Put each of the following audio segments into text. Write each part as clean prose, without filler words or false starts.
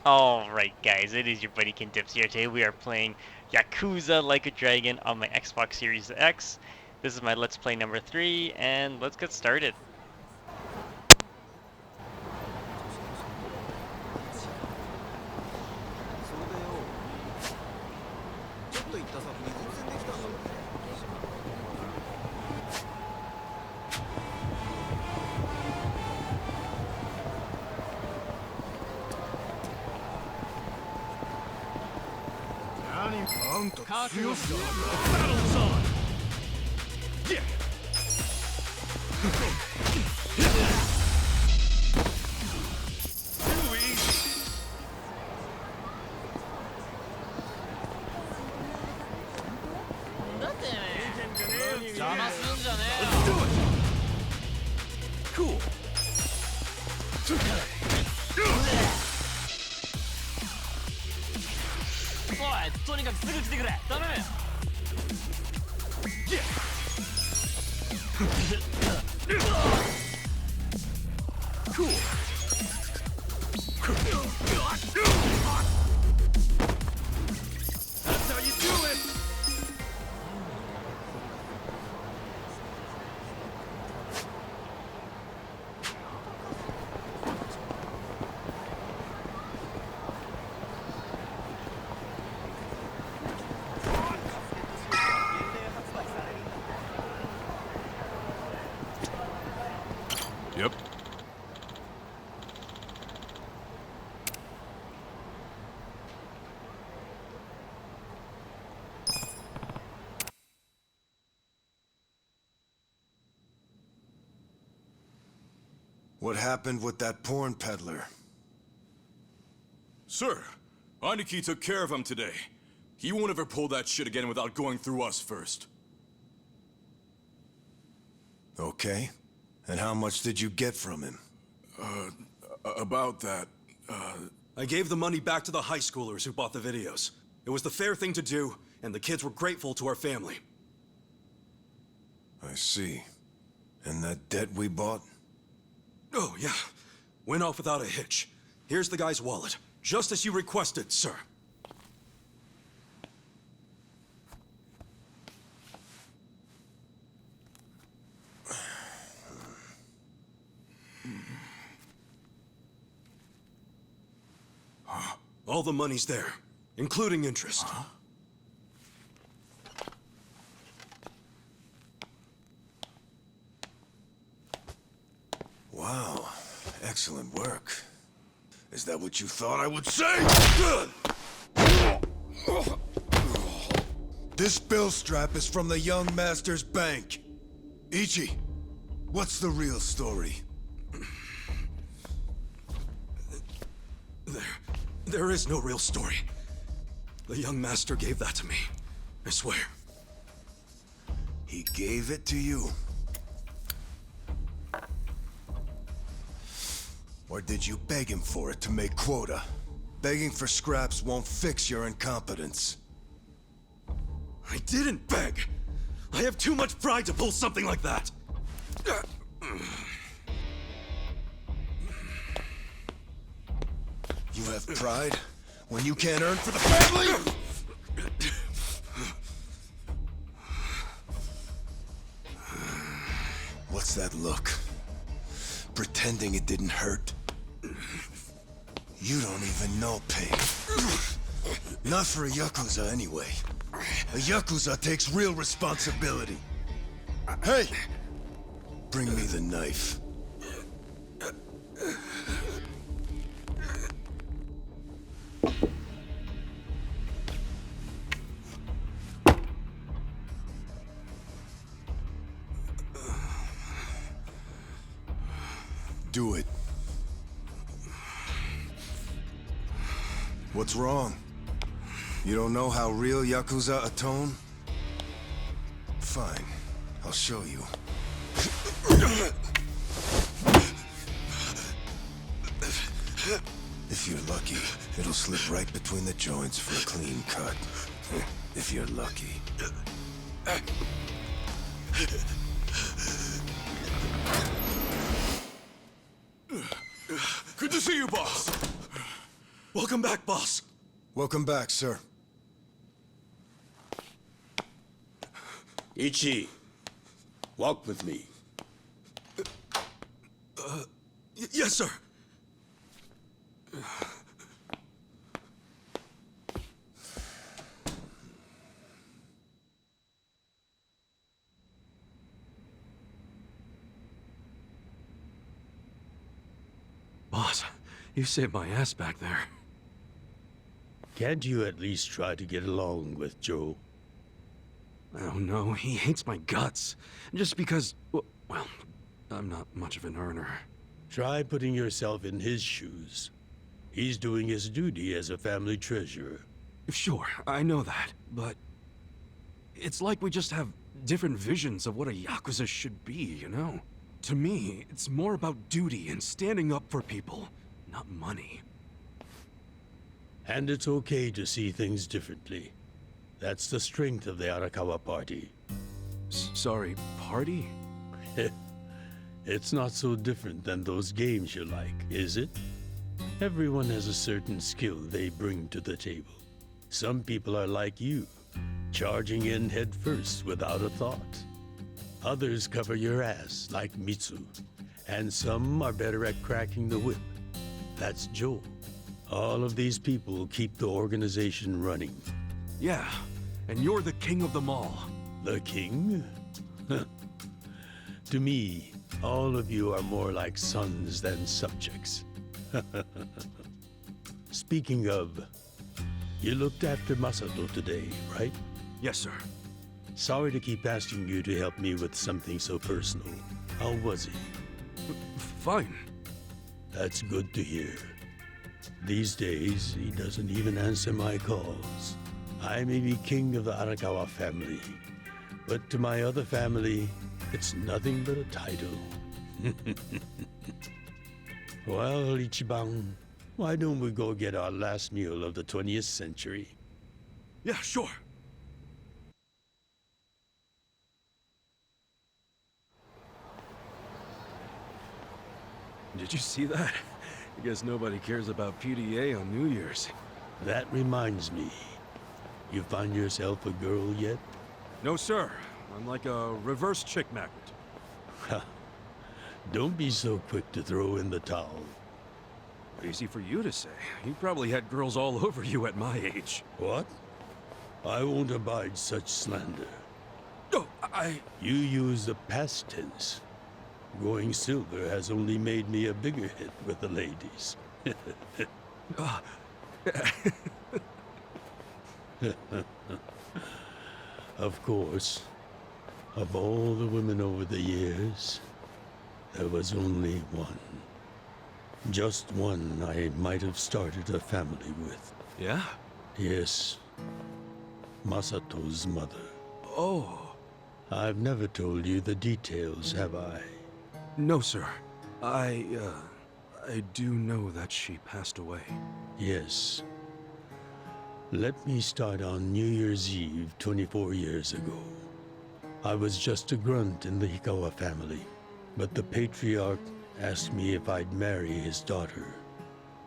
Alright guys, it is your buddy Kintips here. Today we are playing Yakuza Like a Dragon on my Xbox Series X. This is my Let's Play number 3, and let's get started. Battle's on! Yeah! 邪魔すんじゃねえよ Cool! おい、とにかくすぐ来てくれ頼む Cool. That's how you do it. Yep. What happened with that porn peddler? Sir, Aniki took care of him today. He won't ever pull that shit again without going through us first. Okay. And how much did you get from him? About that, I gave the money back to the high schoolers who bought the videos. It was the fair thing to do, and the kids were grateful to our family. I see. And that debt we bought? Oh, yeah. Went off without a hitch. Here's the guy's wallet. Just as you requested, sir. All the money's there, including interest. Wow. Excellent work. Is that what you thought I would say? This bill strap is from the young master's bank. Ichi, what's the real story? There is no real story. The young master gave that to me. I swear. He gave it to you? Or did you beg him for it to make quota? Begging for scraps won't fix your incompetence. I didn't beg! I have too much pride to pull something like that! You have pride when you can't earn for the family? What's that look? Pretending it didn't hurt? You don't even know pain. Not for a Yakuza anyway. A Yakuza takes real responsibility. Hey! Bring me the knife. Do it. What's wrong? You don't know how real Yakuza atone? Fine. I'll show you. If you're lucky, it'll slip right between the joints for a clean cut. If you're lucky. good to see you, boss. Welcome back, boss. Welcome back, sir. Ichi, walk with me. Yes, sir. Boss, you saved my ass back there. Can't you at least try to get along with Joe? Oh no, he hates my guts. Just because, well, I'm not much of an earner. Try putting yourself in his shoes. He's doing his duty as a family treasurer. Sure, I know that, but it's like we just have different visions of what a Yakuza should be, you know? To me, it's more about duty and standing up for people, not money. And it's okay to see things differently. That's the strength of the Arakawa Party. Sorry, party? It's not so different than those games you like, is it? Everyone has a certain skill they bring to the table. Some people are like you, charging in head first without a thought. Others cover your ass, like Mitsu. And some are better at cracking the whip. That's Joe. All of these people keep the organization running. Yeah, and you're the king of them all. The king? To me, all of you are more like sons than subjects. Speaking of, you looked after Masato today, right? Yes, sir. Sorry to keep asking you to help me with something so personal. How was he? Fine. That's good to hear. These days, he doesn't even answer my calls. I may be king of the Arakawa family, but to my other family, it's nothing but a title. Well, Ichiban, why don't we go get our last meal of the 20th century? Yeah, sure. Did you see that? I guess nobody cares about PDA on New Year's. That reminds me. You find yourself a girl yet? No, sir. I'm like a reverse chick magnet. Don't be so quick to throw in the towel. Easy for you to say. You probably had girls all over you at my age. What? I won't abide such slander. Oh, You use the past tense. Going silver has only made me a bigger hit with the ladies. Of course, of all the women over the years, there was only one. Just one I might have started a family with. Yeah? Yes, Masato's mother. Oh. I've never told you the details, have I? No, sir. I do know that she passed away. Yes. Let me start on New Year's Eve 24 years ago. I was just a grunt in the Hikawa family, but the patriarch asked me if I'd marry his daughter.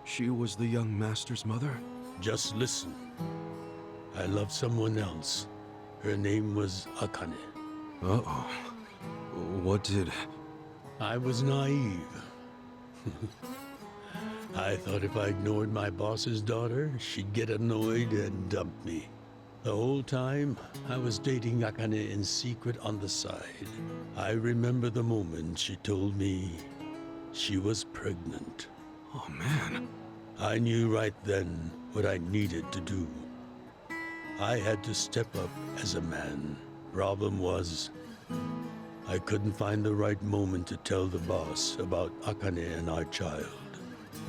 She was the young master's mother? Just listen. I loved someone else. Her name was Akane. Uh-oh. What did... I was naive. I thought if I ignored my boss's daughter, she'd get annoyed and dump me. The whole time, I was dating Akane in secret on the side. I remember the moment she told me she was pregnant. Oh, man. I knew right then what I needed to do. I had to step up as a man. Problem was, I couldn't find the right moment to tell the boss about Akane and our child.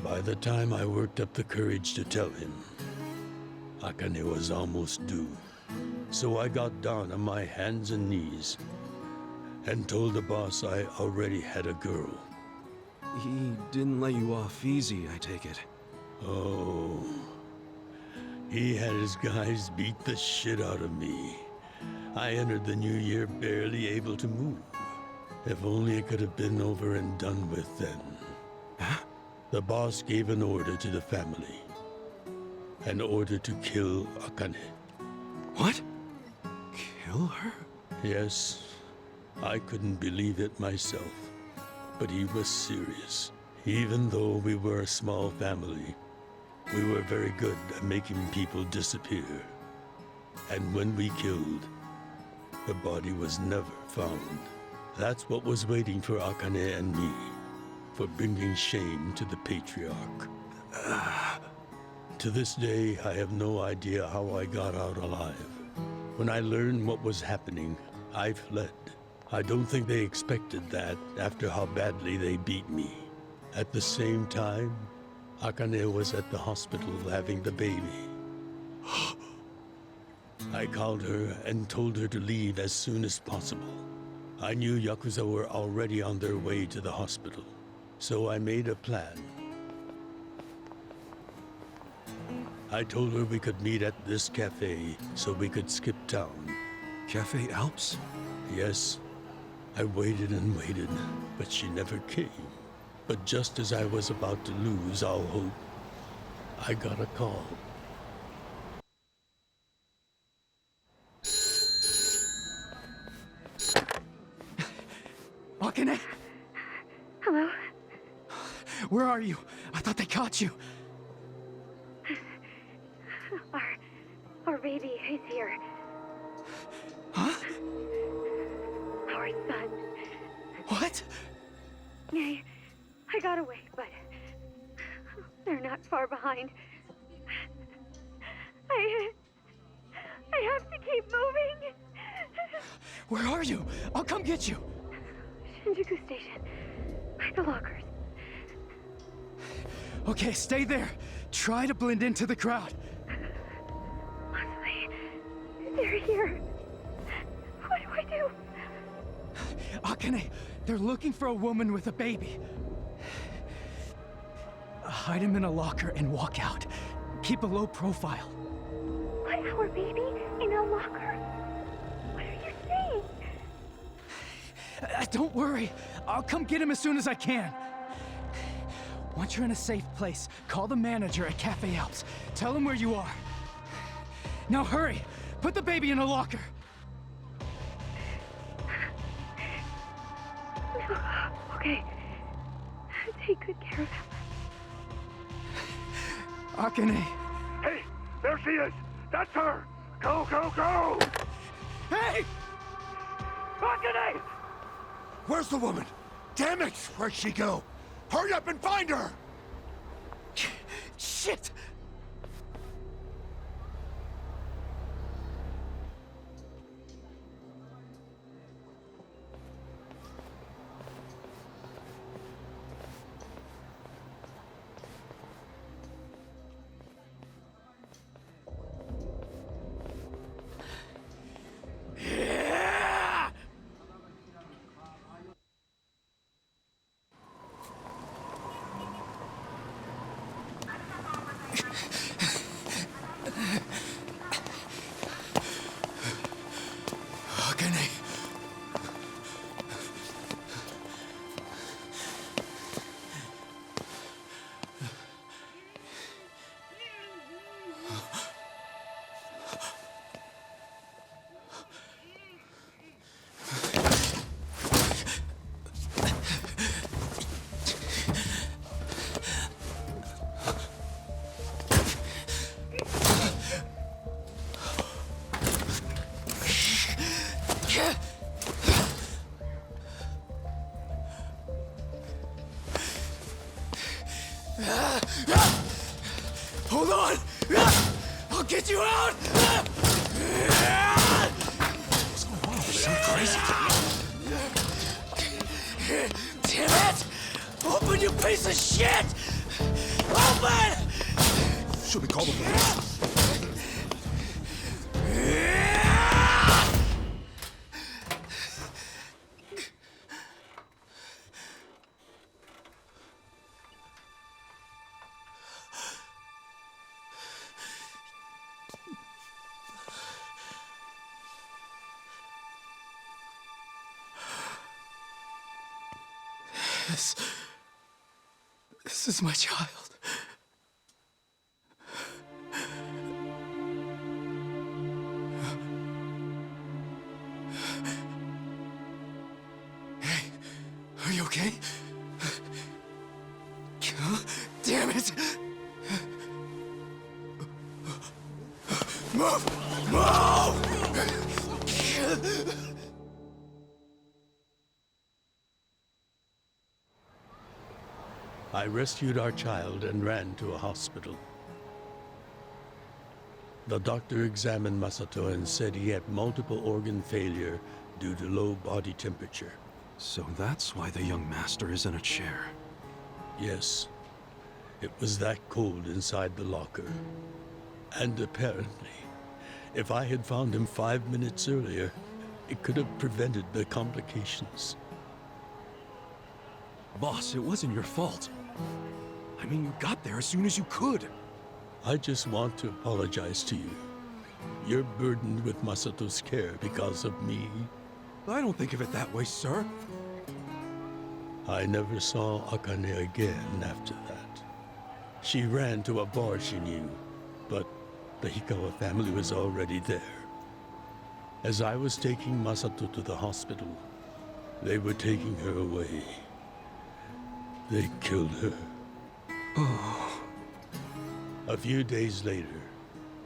By the time I worked up the courage to tell him, Akane was almost due. So I got down on my hands and knees and told the boss I already had a girl. He didn't let you off easy, I take it. Oh, he had his guys beat the shit out of me. I entered the new year barely able to move. If only it could have been over and done with then. Huh? The boss gave an order to the family. an order to kill Akane. What? Kill her? Yes, I couldn't believe it myself, but he was serious. Even though we were a small family, we were very good at making people disappear. And when we killed, the body was never found. That's what was waiting for Akane and me, for bringing shame to the patriarch. To this day, I have no idea how I got out alive. When I learned what was happening, I fled. I don't think they expected that after how badly they beat me. At the same time, Akane was at the hospital having the baby. I called her and told her to leave as soon as possible. I knew Yakuza were already on their way to the hospital, so I made a plan. I told her we could meet at this cafe so we could skip town. Cafe Alps? Yes, I waited and waited, but she never came. But just as I was about to lose all hope, I got a call. Akane? Hello? Where are you? I thought they caught you. Our baby is here. Huh? Our son. What? I got away, but they're not far behind. I have to keep moving. Where are you? I'll come get you. Shinjuku Station. By the lockers. Okay, stay there. Try to blend into the crowd. Honestly, they're here. What do I do? Akane, they're looking for a woman with a baby. Hide him in a locker and walk out. Keep a low profile. What, our baby in a locker? What are you saying? Don't worry. I'll come get him as soon as I can. Once you're in a safe place, call the manager at Cafe Alps. Tell him where you are. Now hurry! Put the baby in a locker! Okay. Take good care of him. Akane! Hey, there she is! That's her! Go, go, go! Hey! Akane! Where's the woman? Damn it! Where'd she go? Hurry up and find her! Shit! Akane. Hold on! I'll get you out! What's going on? Is she crazy? Damn it! Open, you piece of shit! Open! Should we call the police? This is my child. You okay? Damn it! Move! Move! I rescued our child and ran to a hospital. The doctor examined Masato and said he had multiple organ failure due to low body temperature. So that's why the young master is in a chair. Yes, it was that cold inside the locker. And apparently, if I had found him 5 minutes earlier, it could have prevented the complications. Boss, it wasn't your fault. I mean, you got there as soon as you could. I just want to apologize to you. You're burdened with Masato's care because of me. I don't think of it that way, sir. I never saw Akane again after that. She ran to a bar she knew, but the Hikawa family was already there. As I was taking Masato to the hospital, they were taking her away. They killed her. Oh. A few days later,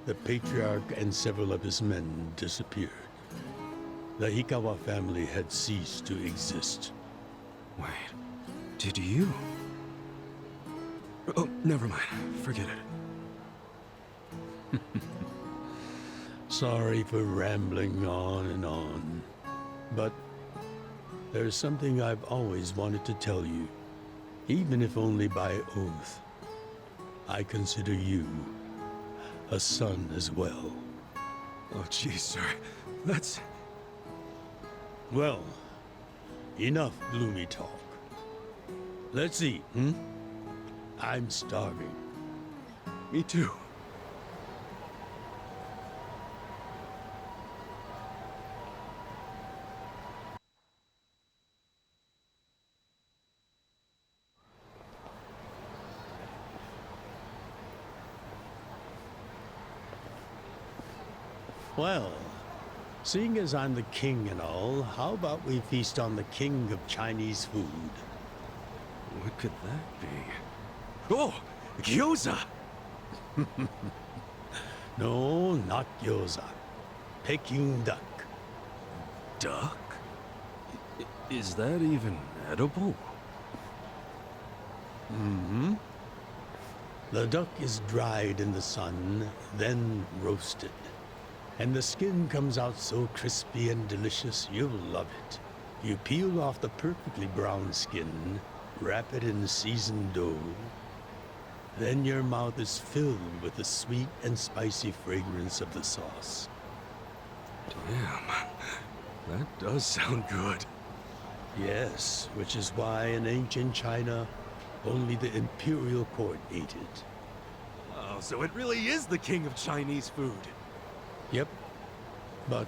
the patriarch and several of his men disappeared. The Hikawa family had ceased to exist. Wait, did you? Oh, never mind. Forget it. Sorry for rambling on and on, but there's something I've always wanted to tell you, even if only by oath. I consider you a son as well. Oh, geez, sir. That's... Well, enough gloomy talk. Let's eat, I'm starving. Me too. Well, seeing as I'm the king and all, how about we feast on the king of Chinese food? What could that be? Oh! Gyoza! No, not gyoza. Peking duck. Duck? Is that even edible? Mm-hmm. The duck is dried in the sun, then roasted. And the skin comes out so crispy and delicious, you'll love it. You peel off the perfectly brown skin, wrap it in seasoned dough. Then your mouth is filled with the sweet and spicy fragrance of the sauce. Damn, that does sound good. Yes, which is why in ancient China, only the imperial court ate it. Oh, so it really is the king of Chinese food. Yep, but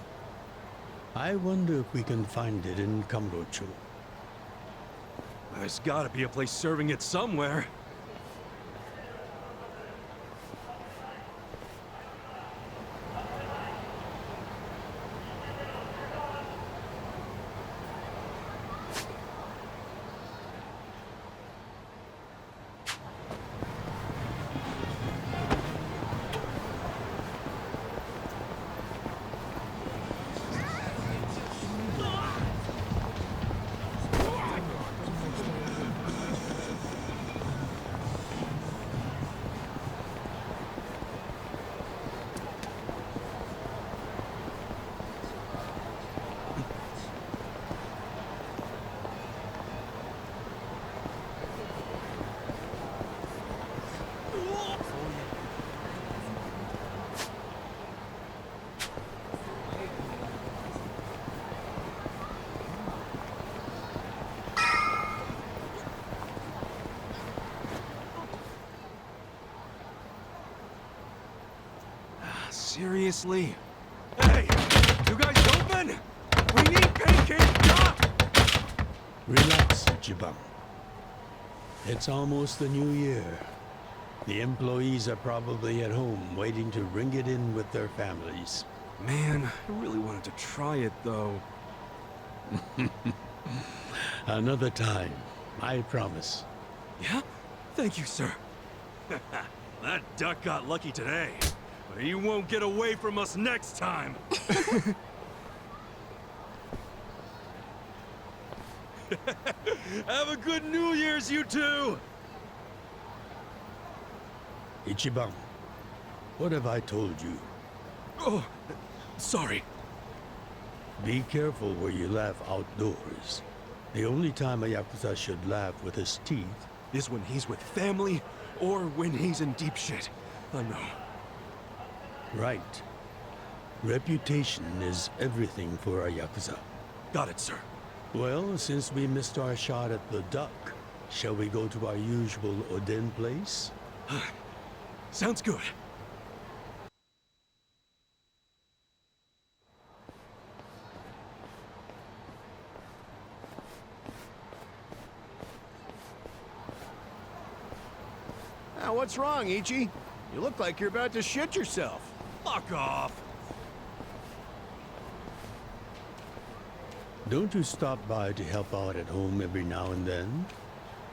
I wonder if we can find it in Kamurocho. There's gotta be a place serving it somewhere. Seriously? Hey! You guys open? We need pancake duck! Relax, Jibang. It's almost the new year. The employees are probably at home waiting to ring it in with their families. Man, I really wanted to try it, though. Another time, I promise. Yeah? Thank you, sir. That duck got lucky today, but he won't get away from us next time. Have a good New Year's, you two! Ichiban, what have I told you? Oh, sorry. Be careful where you laugh outdoors. The only time a Yakuza should laugh with his teeth Is when he's with family, or when he's in deep shit. I know. right. Reputation is everything for a Yakuza. Got it, sir. Well, since we missed our shot at the duck, shall we go to our usual Oden place? Sounds good. Now, what's wrong, Ichi? You look like you're about to shit yourself. Fuck off! Don't you stop by to help out at home every now and then?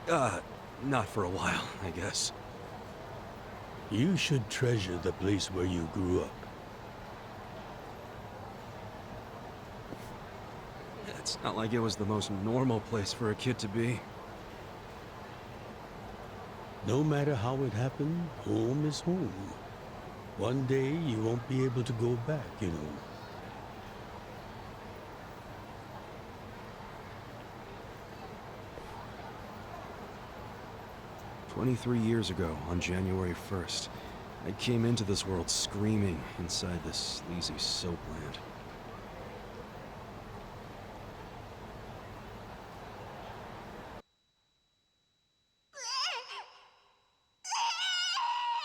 Not for a while, I guess. You should treasure the place where you grew up. It's not like it was the most normal place for a kid to be. No matter how it happened, home is home. One day you won't be able to go back, you know. "23 years ago, on January 1st, I came into this world screaming inside this sleazy soap land.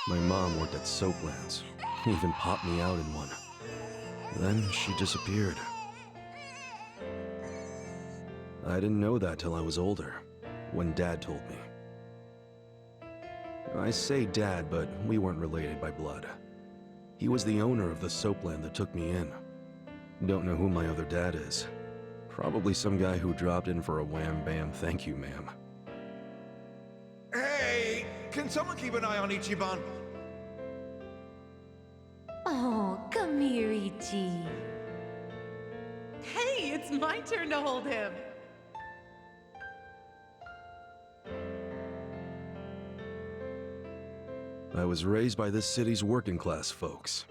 My mom worked at Soaplands, even popped me out in one. Then she disappeared. I didn't know that till I was older, when Dad told me. I say Dad, but we weren't related by blood. He was the owner of the soapland that took me in. Don't know who my other dad is. Probably some guy who dropped in for a wham-bam thank you, ma'am. Hey! Can someone keep an eye on Ichiban? Oh, come here, Ichi. Hey, it's my turn to hold him. I was raised by this city's working class folks.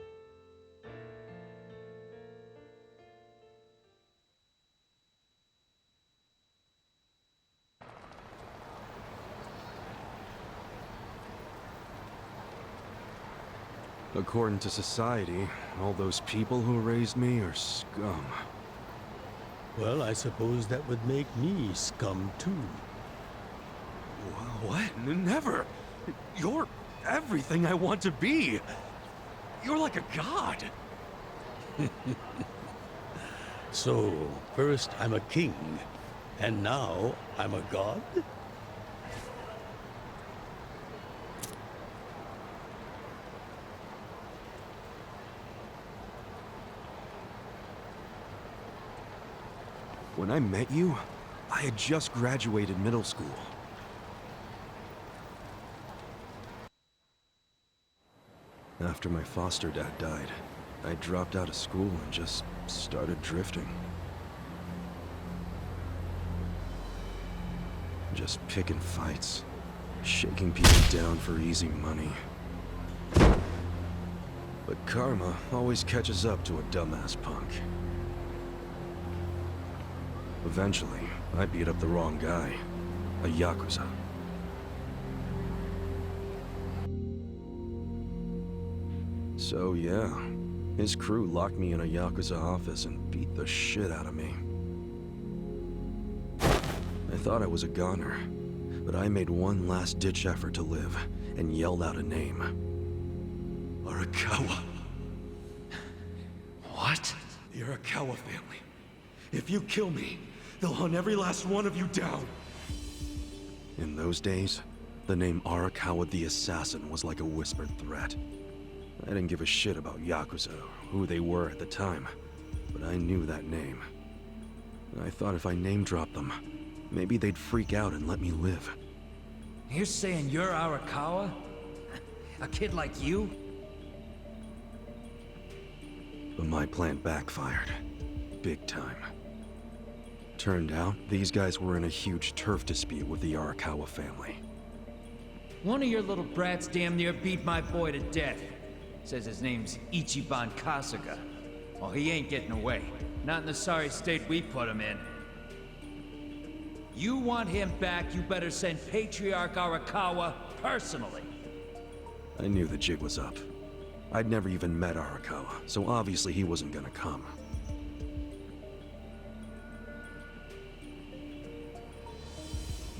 According to society, all those people who raised me are scum. Well, I suppose that would make me scum too. What? Never! You're everything I want to be! You're like a god! So, first I'm a king, and now I'm a god? When I met you, I had just graduated middle school. After my foster dad died, I dropped out of school and just started drifting. Just picking fights, shaking people down for easy money. But karma always catches up to a dumbass punk. Eventually, I beat up the wrong guy, a Yakuza. So yeah, his crew locked me in a Yakuza office and beat the shit out of me. I thought I was a goner, but I made one last-ditch effort to live and yelled out a name. Arakawa. What? The Arakawa family. If you kill me, they'll hunt every last one of you down. In those days, the name Arakawa the Assassin was like a whispered threat. I didn't give a shit about Yakuza or who they were at the time, but I knew that name. I thought if I name-dropped them, maybe they'd freak out and let me live. You're saying you're Arakawa? A kid like you? But my plan backfired. Big time. Turned out, these guys were in a huge turf dispute with the Arakawa family. One of your little brats damn near beat my boy to death. Says his name's Ichiban Kasuga. Well, he ain't getting away. Not in the sorry state we put him in. You want him back, you better send Patriarch Arakawa personally. I knew the jig was up. I'd never even met Arakawa, so obviously he wasn't gonna come.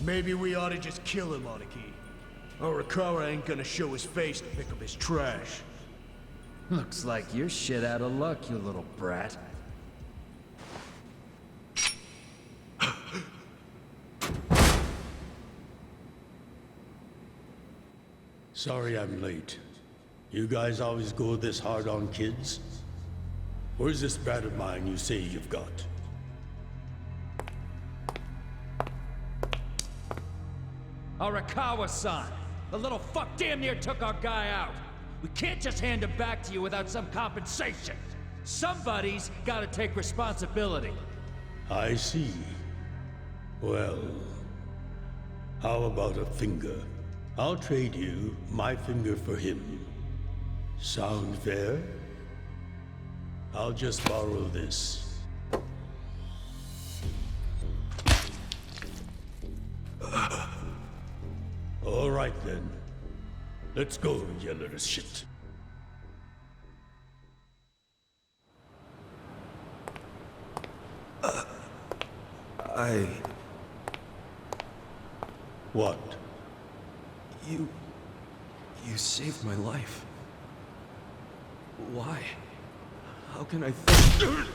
Maybe we ought to just kill him, Aniki. Arakawa ain't gonna show his face to pick up his trash. Looks like you're shit out of luck, you little brat. Sorry I'm late. You guys always go this hard on kids? Where's this brat of mine you say you've got? Arakawa-san! The little fuck damn near took our guy out! We can't just hand him back to you without some compensation! Somebody's gotta take responsibility! I see. Well, how about a finger? I'll trade you my finger for him. Sound fair? I'll just borrow this. All right then. Let's go, you little shit. What? You saved my life. Why? How can I thank...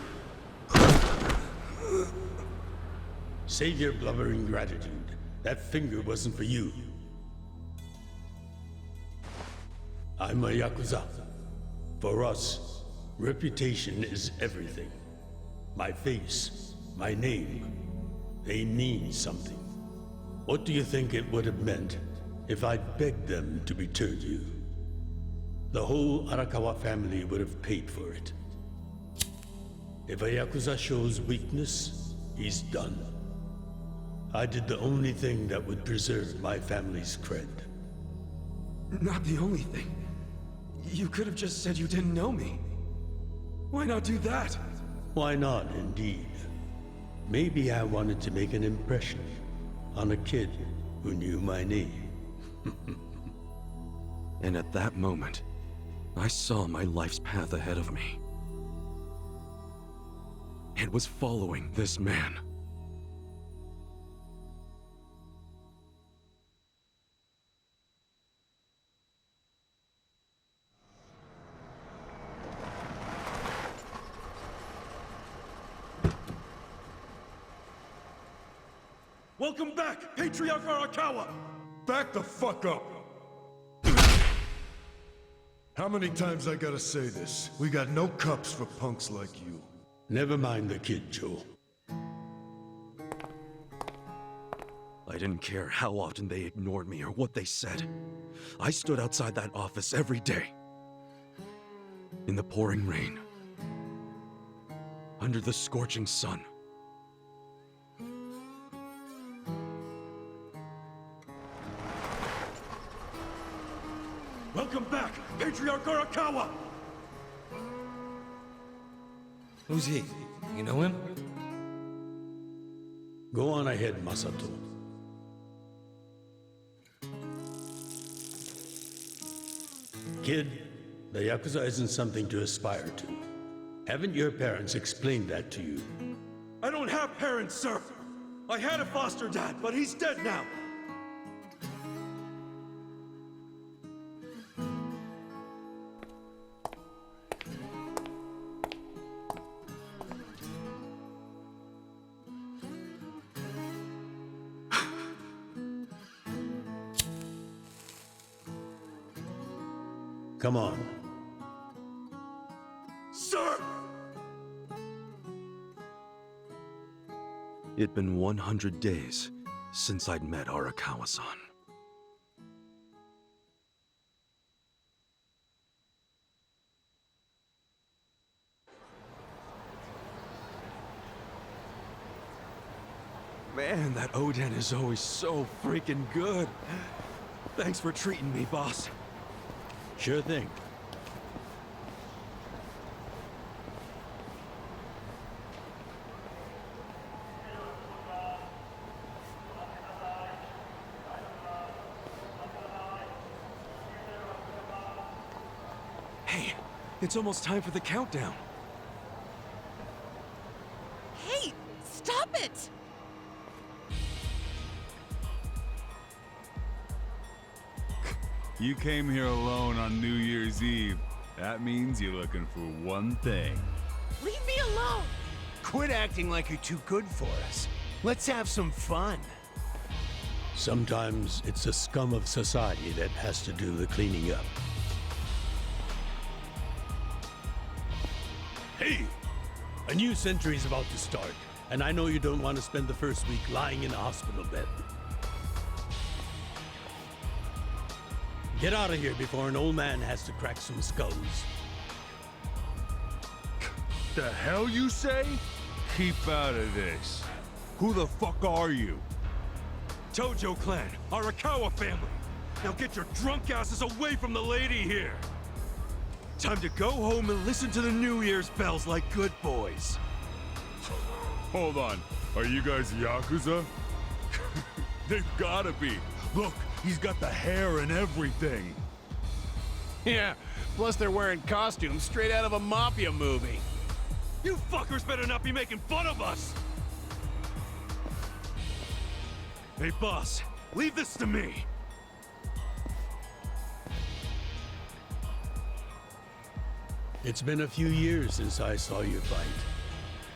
Save your blubbering gratitude. That finger wasn't for you. I'm a Yakuza. For us, reputation is everything. My face, my name, they mean something. What do you think it would have meant if I'd begged them to return you? The whole Arakawa family would have paid for it. If a Yakuza shows weakness, he's done. I did the only thing that would preserve my family's cred. Not the only thing. You could have just said you didn't know me. Why not do that? Why not, indeed? Maybe I wanted to make an impression on a kid who knew my name. And at that moment, I saw my life's path ahead of me. It was following this man. Welcome back, Patriarch Arakawa! Back the fuck up! How many times I gotta say this? We got no cups for punks like you. Never mind the kid, Joe. I didn't care how often they ignored me or what they said. I stood outside that office every day. In the pouring rain. Under the scorching sun. Welcome back, Patriarch Arakawa! Who's he? You know him? Go on ahead, Masato. Kid, the Yakuza isn't something to aspire to. Haven't your parents explained that to you? I don't have parents, sir! I had a foster dad, but he's dead now! Come on. Sir! It'd been 100 days since I'd met Arakawa-san. Man, that Oden is always so freaking good. Thanks for treating me, boss. Sure thing. Hey, it's almost time for the countdown. Hey, stop it! You came here alone on New Year's Eve. That means you're looking for one thing. Leave me alone! Quit acting like you're too good for us. Let's have some fun. Sometimes it's the scum of society that has to do the cleaning up. Hey! A new century's about to start, and I know you don't want to spend the first week lying in a hospital bed. Get out of here before an old man has to crack some skulls. The hell you say? Keep out of this. Who the fuck are you? Tojo clan, Arakawa family. Now get your drunk asses away from the lady here. Time to go home and listen to the New Year's bells like good boys. Hold on. Are you guys Yakuza? They've gotta be. Look, he's got the hair and everything. Yeah, plus they're wearing costumes straight out of a mafia movie. You fuckers better not be making fun of us! Hey, boss, leave this to me. It's been a few years since I saw you fight.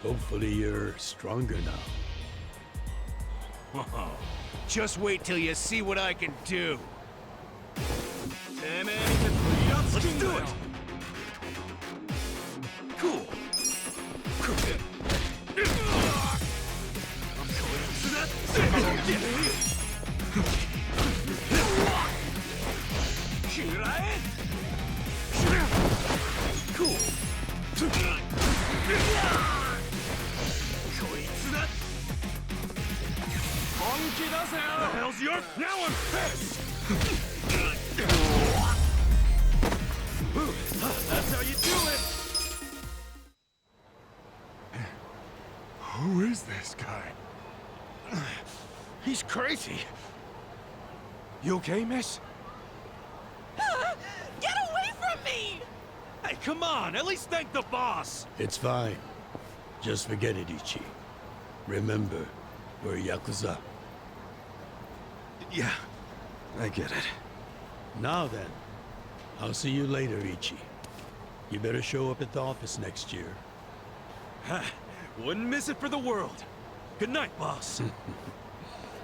Hopefully you're stronger now. Just wait till you see what I can do. Let's do it! Cool. Cool. The hell's your... Now I'm pissed! That's how you do it! Who is this guy? He's crazy. You okay, miss? Get away from me! Hey, come on! At least thank the boss! It's fine. Just forget it, Ichi. Remember, we're Yakuza. Yeah, I get it. Now then, I'll see you later, Ichi. You better show up at the office next year. Wouldn't miss it for the world. Good night, boss.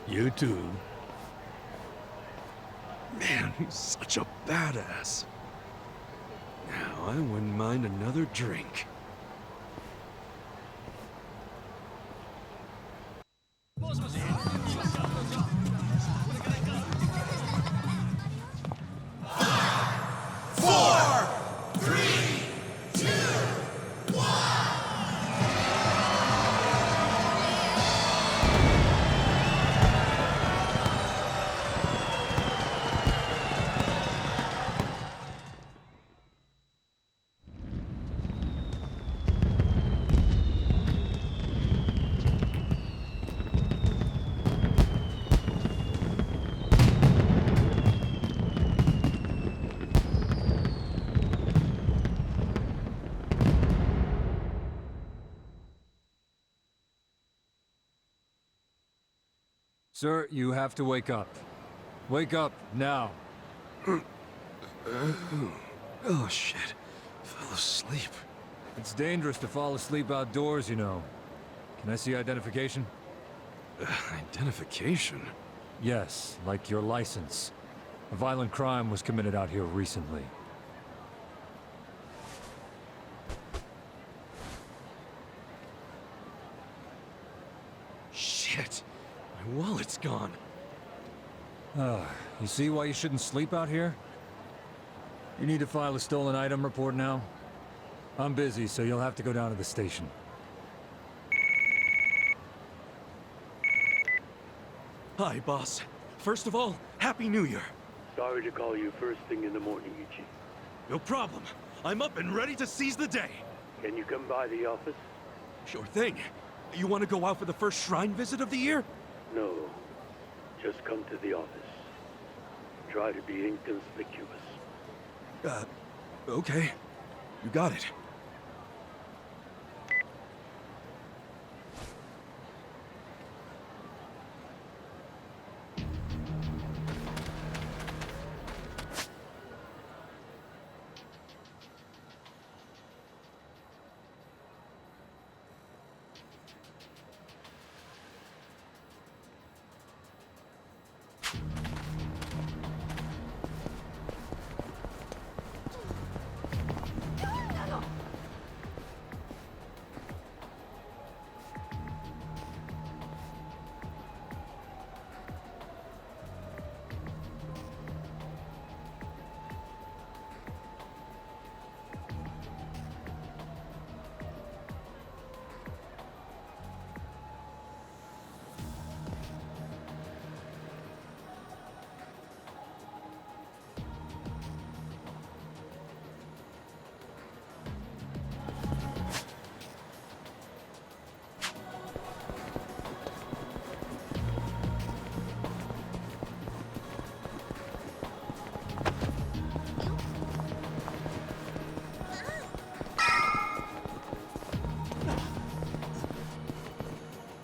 You too. Man, he's such a badass. Now, I wouldn't mind another drink. Sir, you have to wake up. Wake up, now. Oh, shit. Fell asleep. It's dangerous to fall asleep outdoors, you know. Can I see identification? Identification? Yes, like your license. A violent crime was committed out here recently. My wallet's gone. You see why you shouldn't sleep out here? You need to file a stolen item report now? I'm busy, so you'll have to go down to the station. Hi, boss. First of all, Happy New Year. Sorry to call you first thing in the morning, Ichi. No problem. I'm up and ready to seize the day. Can you come by the office? Sure thing. You want to go out for the first shrine visit of the year? No. Just come to the office. Try to be inconspicuous. Okay. You got it.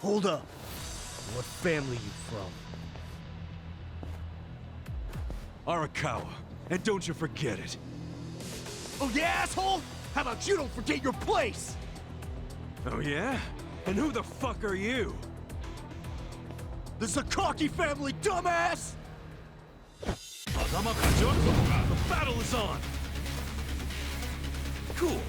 Hold up. What family you from? Arakawa. And don't you forget it. Oh yeah, asshole? How about you don't forget your place? Oh yeah? And who the fuck are you? The Sakaki family, dumbass! The battle is on! Cool.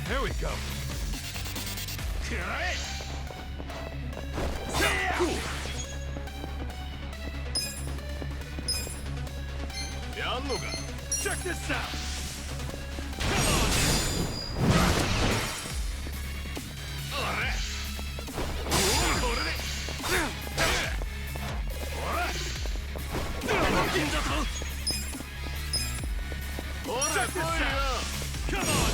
There we go. Cool. Check this out. Come on. Check this out. Come on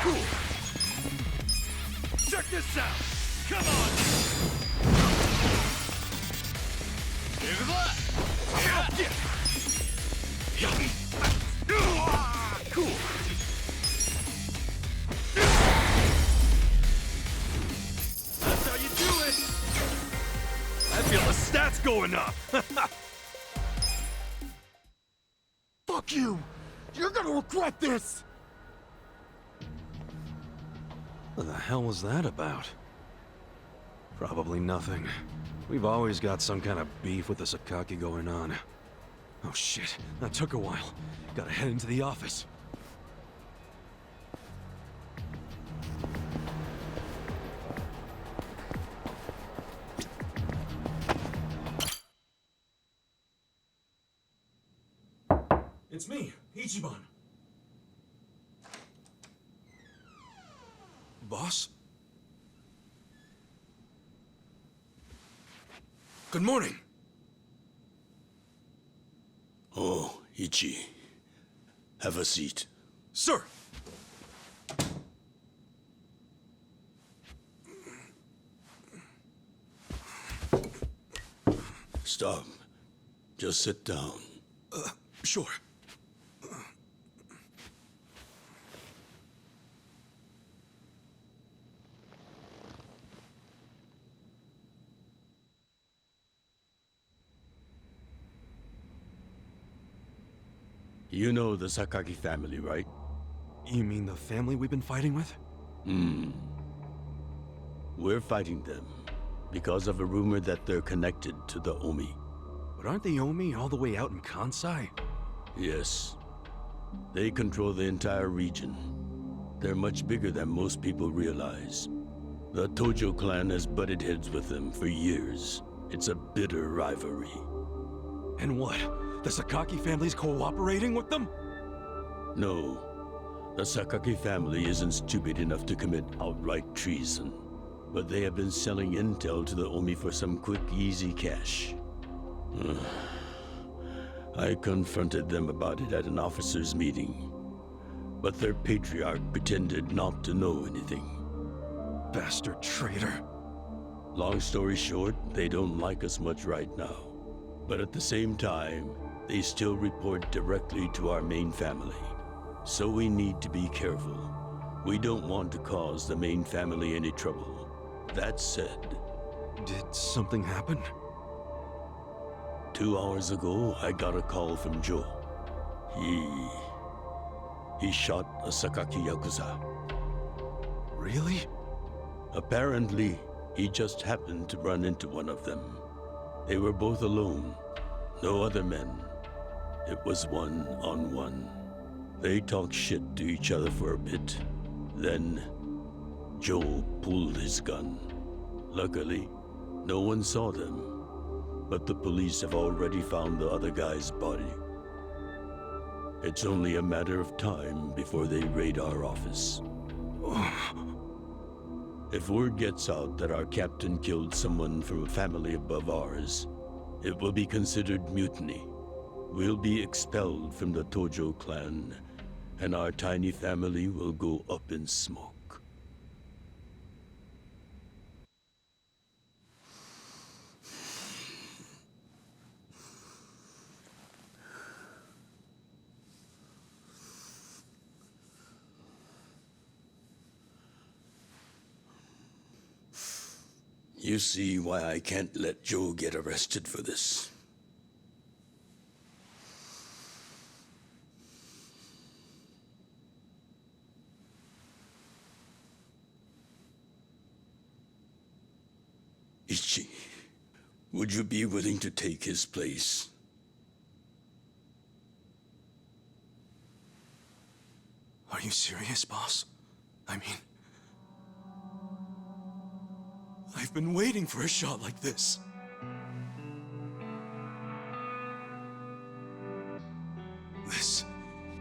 Cool. Check this out. Come on. Cool. That's how you do it. I feel the stats going up. Fuck you! You're gonna regret this! What the hell was that about? Probably nothing. We've always got some kind of beef with the Sakaki going on. Oh shit, that took a while. Gotta head into the office. It's me, Ichiban. Boss? Good morning. Oh, Ichi. Have a seat. Sir! Stop. Just sit down. Sure. You know the Sakaki family, right? You mean the family we've been fighting with? We're fighting them because of a rumor that they're connected to the Omi. But aren't the Omi all the way out in Kansai? Yes. They control the entire region. They're much bigger than most people realize. The Tojo clan has butted heads with them for years. It's a bitter rivalry. And what? The Sakaki family's cooperating with them? No. The Sakaki family isn't stupid enough to commit outright treason. But they have been selling intel to the Omi for some quick, easy cash. I confronted them about it at an officers' meeting. But their patriarch pretended not to know anything. Bastard traitor. Long story short, they don't like us much right now. But at the same time, they still report directly to our main family. So we need to be careful. We don't want to cause the main family any trouble. That said... Did something happen? 2 hours ago, I got a call from Joe. He shot a Sakaki Yakuza. Really? Apparently, he just happened to run into one of them. They were both alone. No other men. It was one-on-one. They talked shit to each other for a bit. Then, Joe pulled his gun. Luckily, no one saw them. But the police have already found the other guy's body. It's only a matter of time before they raid our office. If word gets out that our captain killed someone from a family above ours, it will be considered mutiny. We'll be expelled from the Tojo clan, and our tiny family will go up in smoke. You see why I can't let Joe get arrested for this. Ichi, would you be willing to take his place? Are you serious, boss? I mean... I've been waiting for a shot like this. This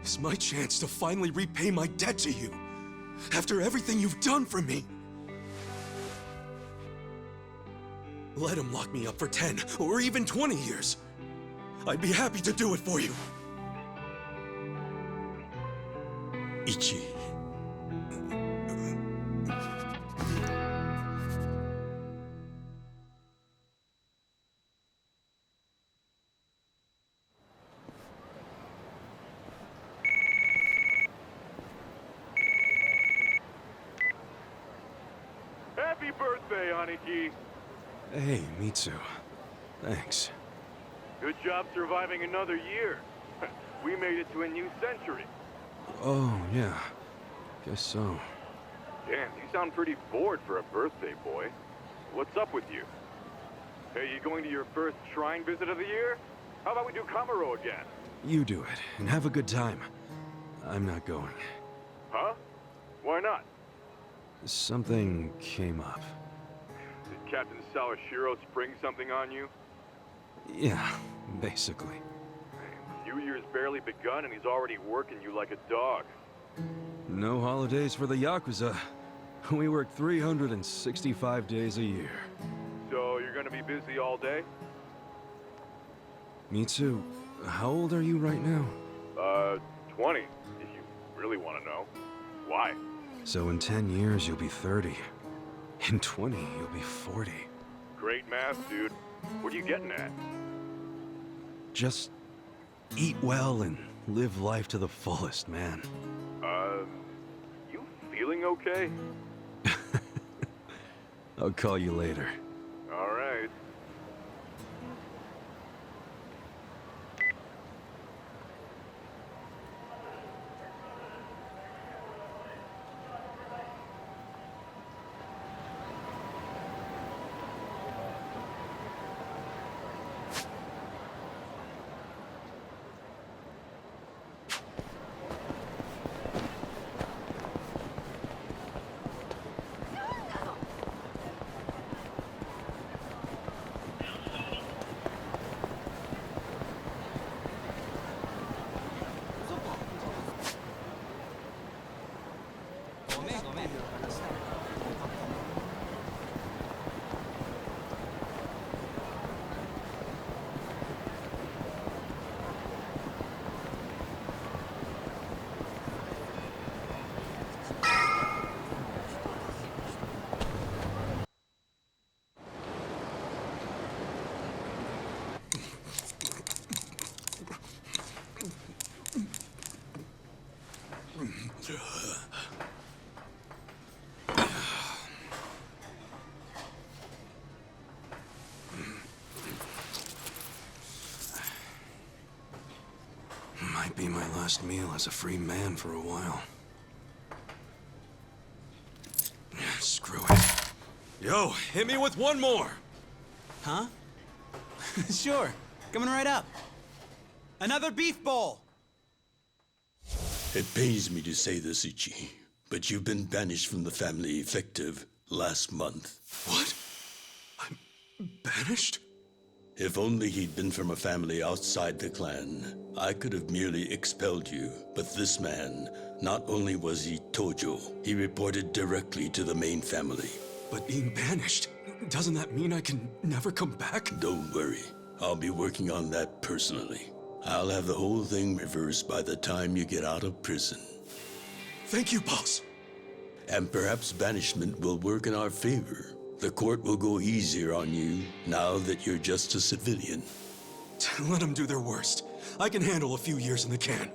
is my chance to finally repay my debt to you. After everything you've done for me. Let him lock me up for 10 or even 20 years. I'd be happy to do it for you. Ichi. Happy birthday, Aniki! Hey, Mitsu. Thanks. Good job surviving another year. We made it to a new century. Oh, yeah. Guess so. Damn, you sound pretty bored for a birthday boy. What's up with you? Hey, you going to your first shrine visit of the year? How about we do Kamaro again? You do it, and have a good time. I'm not going. Huh? Why not? Something came up. Did Captain Sawashiro spring something on you? Yeah, basically. New Year's barely begun and he's already working you like a dog. No holidays for the Yakuza. We work 365 days a year. So you're gonna be busy all day? Mitsu, how old are you right now? 20, if you really want to know. Why? So in 10 years, you'll be 30. In 20, you'll be 40. Great math, dude. What are you getting at? Just eat well and live life to the fullest, man. You feeling okay? I'll call you later. All right. be my last meal as a free man for a while. Screw it. Yo, hit me with one more! Huh? Sure. Coming right up. Another beef bowl! It pains me to say this, Ichi, but you've been banished from the family effective last month. What? I'm banished? If only he'd been from a family outside the clan, I could have merely expelled you. But this man, not only was he Tojo, he reported directly to the main family. But being banished, doesn't that mean I can never come back? Don't worry, I'll be working on that personally. I'll have the whole thing reversed by the time you get out of prison. Thank you, boss. And perhaps banishment will work in our favor. The court will go easier on you now that you're just a civilian. Let them do their worst. I can handle a few years in the can.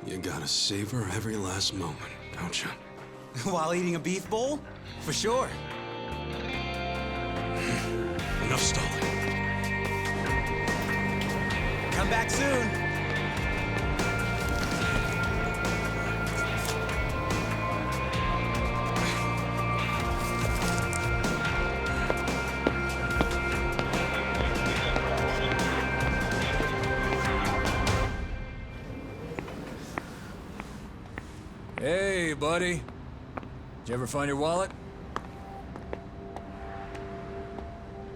You gotta savor every last moment, don't you? While eating a beef bowl? For sure. Enough stalling. Come back soon. Hey, buddy. Did you ever find your wallet?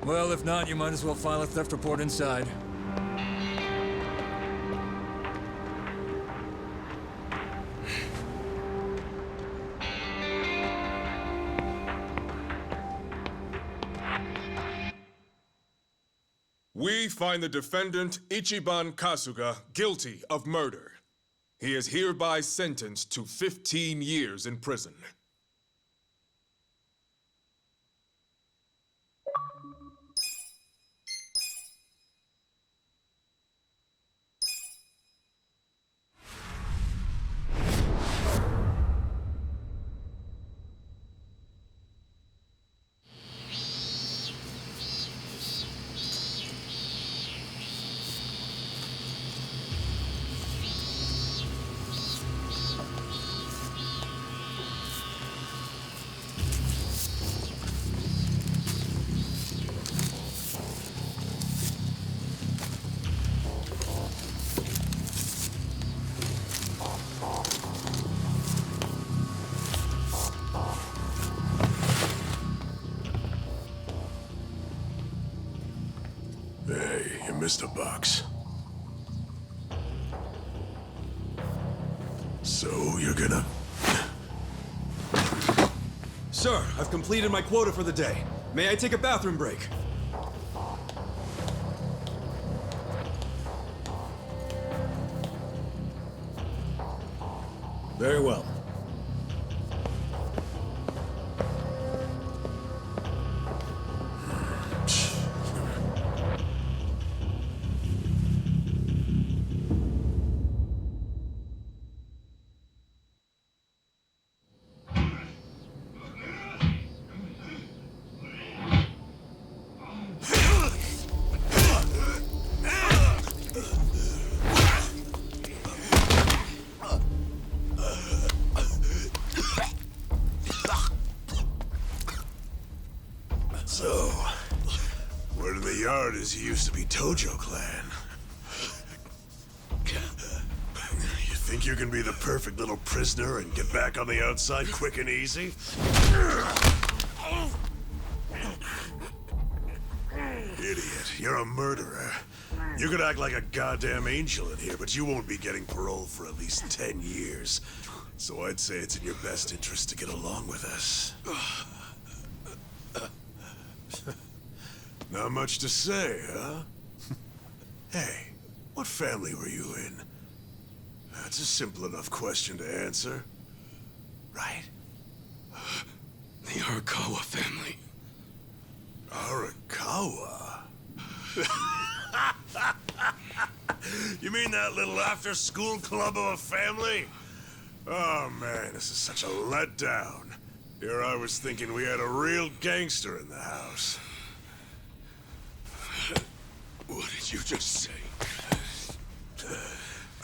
Well, if not, you might as well file a theft report inside. We find the defendant, Ichiban Kasuga, guilty of murder. He is hereby sentenced to 15 years in prison. Hey, you missed a box. So, you're gonna... Sir, I've completed my quota for the day. May I take a bathroom break? Very well. So, word in the yard is you used to be Tojo Clan. You think you can be the perfect little prisoner and get back on the outside quick and easy? Idiot, you're a murderer. You could act like a goddamn angel in here, but you won't be getting parole for at least 10 years. So I'd say it's in your best interest to get along with us. Not much to say, huh? Hey, what family were you in? That's a simple enough question to answer. Right? The Arakawa family. Arakawa? You mean that little after-school club of a family? Oh man, this is such a letdown. Here I was thinking we had a real gangster in the house. What did you just say?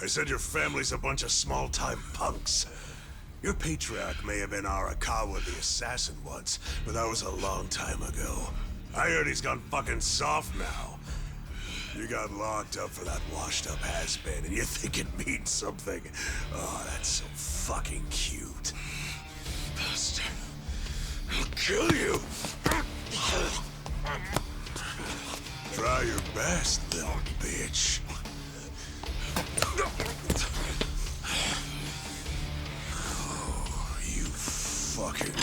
I said your family's a bunch of small-time punks. Your patriarch may have been Arakawa the assassin once, but that was a long time ago. I heard he's gone fucking soft now. You got locked up for that washed-up has-been, and you think it means something. Oh, that's so fucking cute. Bastard. I'll kill you. Try your best, little bitch. Oh, you fucking...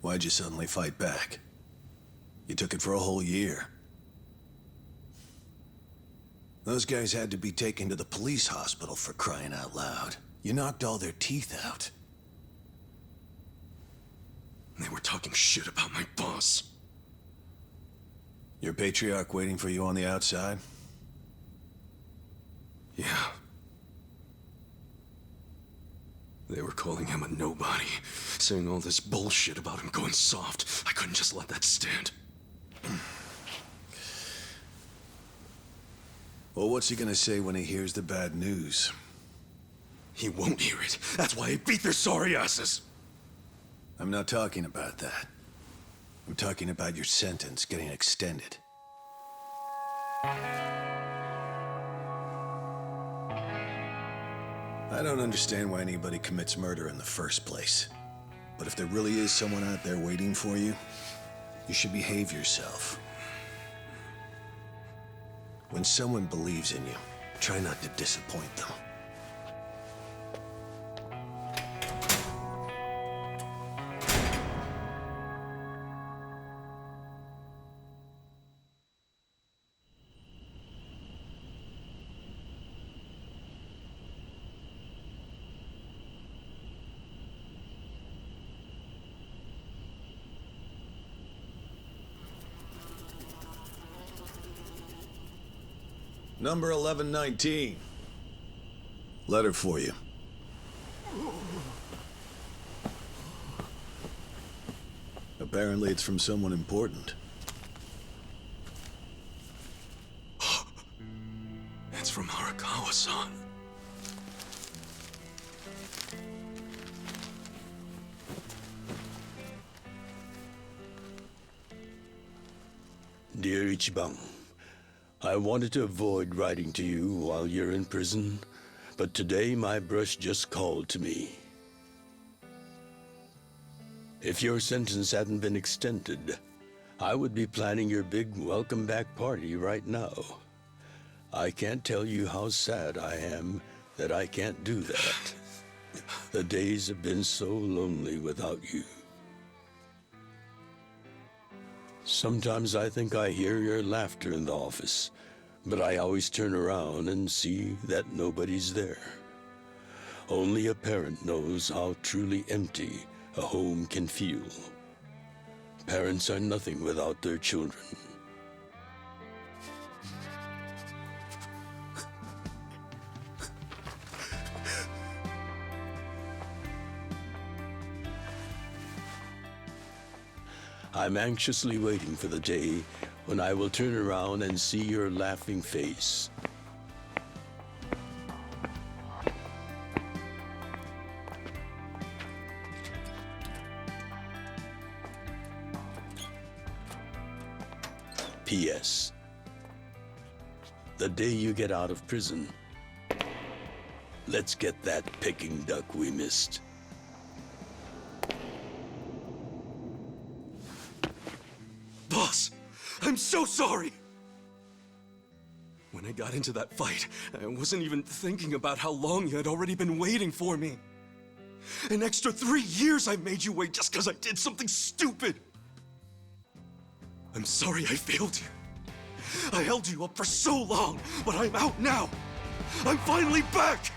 Why'd you suddenly fight back? You took it for a whole year. Those guys had to be taken to the police hospital for crying out loud. You knocked all their teeth out. They were talking shit about my boss. Your patriarch waiting for you on the outside? Yeah. They were calling him a nobody, saying all this bullshit about him going soft. I couldn't just let that stand. Well, what's he gonna say when he hears the bad news? He won't hear it. That's why he beat their sorry asses. I'm not talking about that. I'm talking about your sentence getting extended. I don't understand why anybody commits murder in the first place. But if there really is someone out there waiting for you, you should behave yourself. When someone believes in you, try not to disappoint them. Number 1119. Letter for you. Apparently it's from someone important. It's from Arakawa-san. Dear Ichiban, I wanted to avoid writing to you while you're in prison, but today my brush just called to me. If your sentence hadn't been extended, I would be planning your big welcome back party right now. I can't tell you how sad I am that I can't do that. The days have been so lonely without you. Sometimes I think I hear your laughter in the office, but I always turn around and see that nobody's there. Only a parent knows how truly empty a home can feel. Parents are nothing without their children. I'm anxiously waiting for the day when I will turn around and see your laughing face. P.S. The day you get out of prison, let's get that Peking duck we missed. so sorry! When I got into that fight, I wasn't even thinking about how long you had already been waiting for me. An extra 3 years I made you wait just because I did something stupid. I'm sorry I failed you. I held you up for so long, but I'm out now. I'm finally back!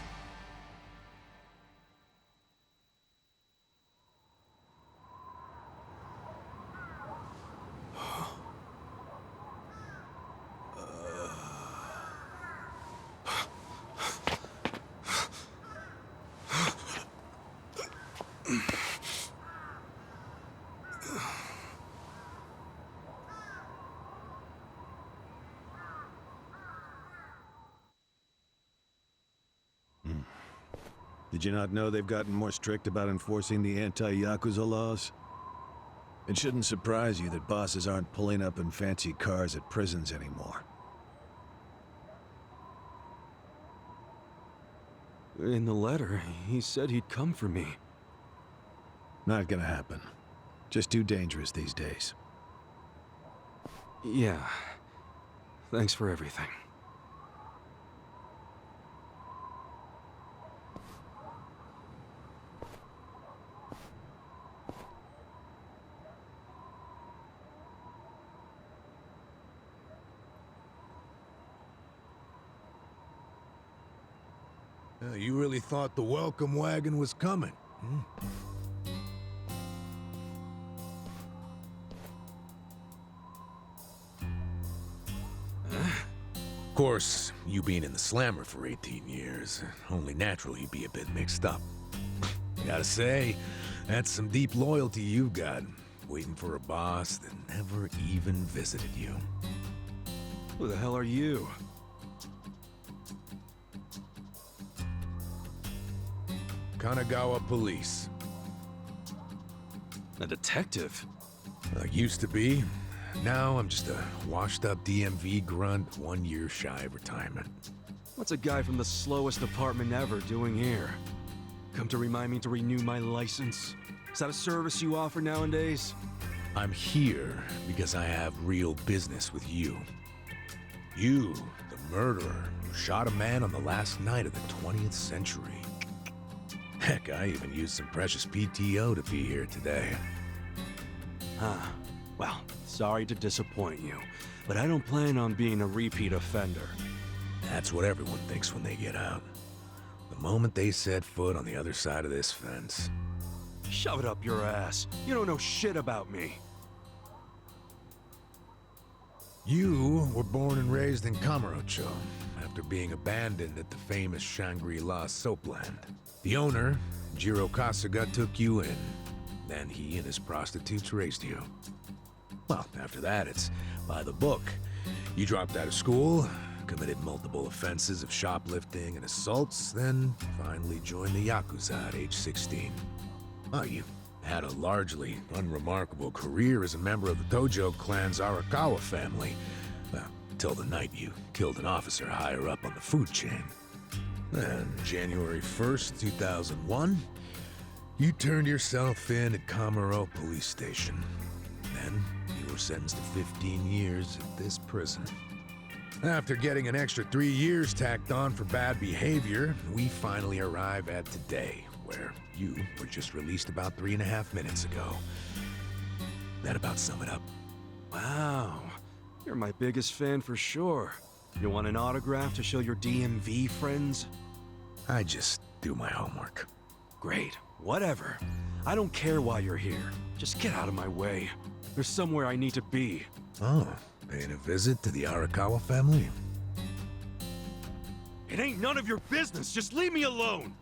Did you not know they've gotten more strict about enforcing the anti-Yakuza laws? It shouldn't surprise you that bosses aren't pulling up in fancy cars at prisons anymore. In the letter, he said he'd come for me. Not gonna happen. Just too dangerous these days. Yeah. Thanks for everything. You really thought the welcome wagon was coming, hmm? Of course, you being in the slammer for 18 years, only natural you'd be a bit mixed up. I gotta say, that's some deep loyalty you've got, waiting for a boss that never even visited you. Who the hell are you? Kanagawa Police. A detective? Used to be. Now I'm just a washed-up DMV grunt 1 year shy of retirement. What's a guy from the slowest department ever doing here? Come to remind me to renew my license? Is that a service you offer nowadays? I'm here because I have real business with you. You, the murderer, who shot a man on the last night of the 20th century. Heck, I even used some precious PTO to be here today. Huh. Well, sorry to disappoint you, but I don't plan on being a repeat offender. That's what everyone thinks when they get out. The moment they set foot on the other side of this fence. Shove it up your ass. You don't know shit about me. You were born and raised in Kamurocho, after being abandoned at the famous Shangri-La soapland. The owner, Jiro Kasuga, took you in. Then he and his prostitutes raised you. Well, after that, it's by the book. You dropped out of school, committed multiple offenses of shoplifting and assaults, then finally joined the Yakuza at age 16. Oh, you had a largely unremarkable career as a member of the Tojo clan's Arakawa family. Well, till the night you killed an officer higher up on the food chain. Then, January 1st, 2001, you turned yourself in at Kamuro Police Station. Then, you were sentenced to 15 years at this prison. After getting an extra 3 years tacked on for bad behavior, we finally arrive at today, where you were just released about 3.5 minutes ago. That about sum it up. Wow. You're my biggest fan for sure. You want an autograph to show your DMV friends? I just do my homework. Great. Whatever. I don't care why you're here. Just get out of my way. There's somewhere I need to be. Oh, paying a visit to the Arakawa family? It ain't none of your business. Just leave me alone.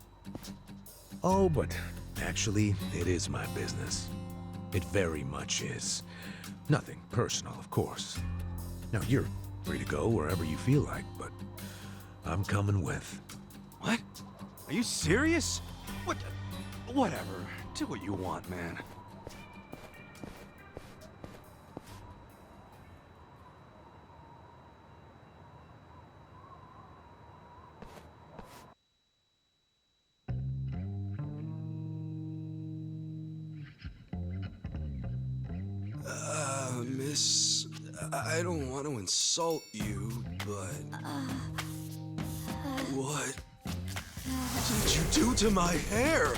Oh, but actually, it is my business. It very much is. Nothing personal, of course. Now, you're free to go wherever you feel like, but I'm coming with. What? Are you serious? What? Whatever. Do what you want, man. Miss... I don't want to insult you, but... What did you do to my hair?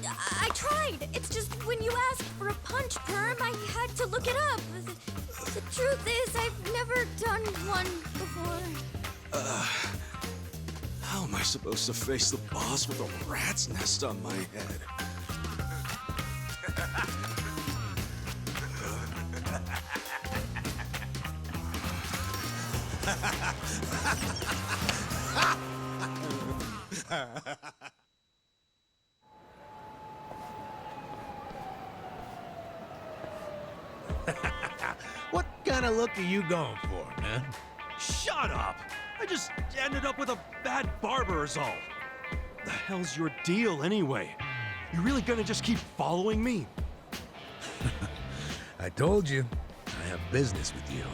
I tried. It's just when you asked for a punch perm, I had to look it up. The truth is, I've never done one before. How am I supposed to face the boss with a rat's nest on my head? What kind of look are you going for, man? Shut up! I just ended up with a bad barber is all. The hell's your deal anyway? You really gonna just keep following me? I told you, I have business with you.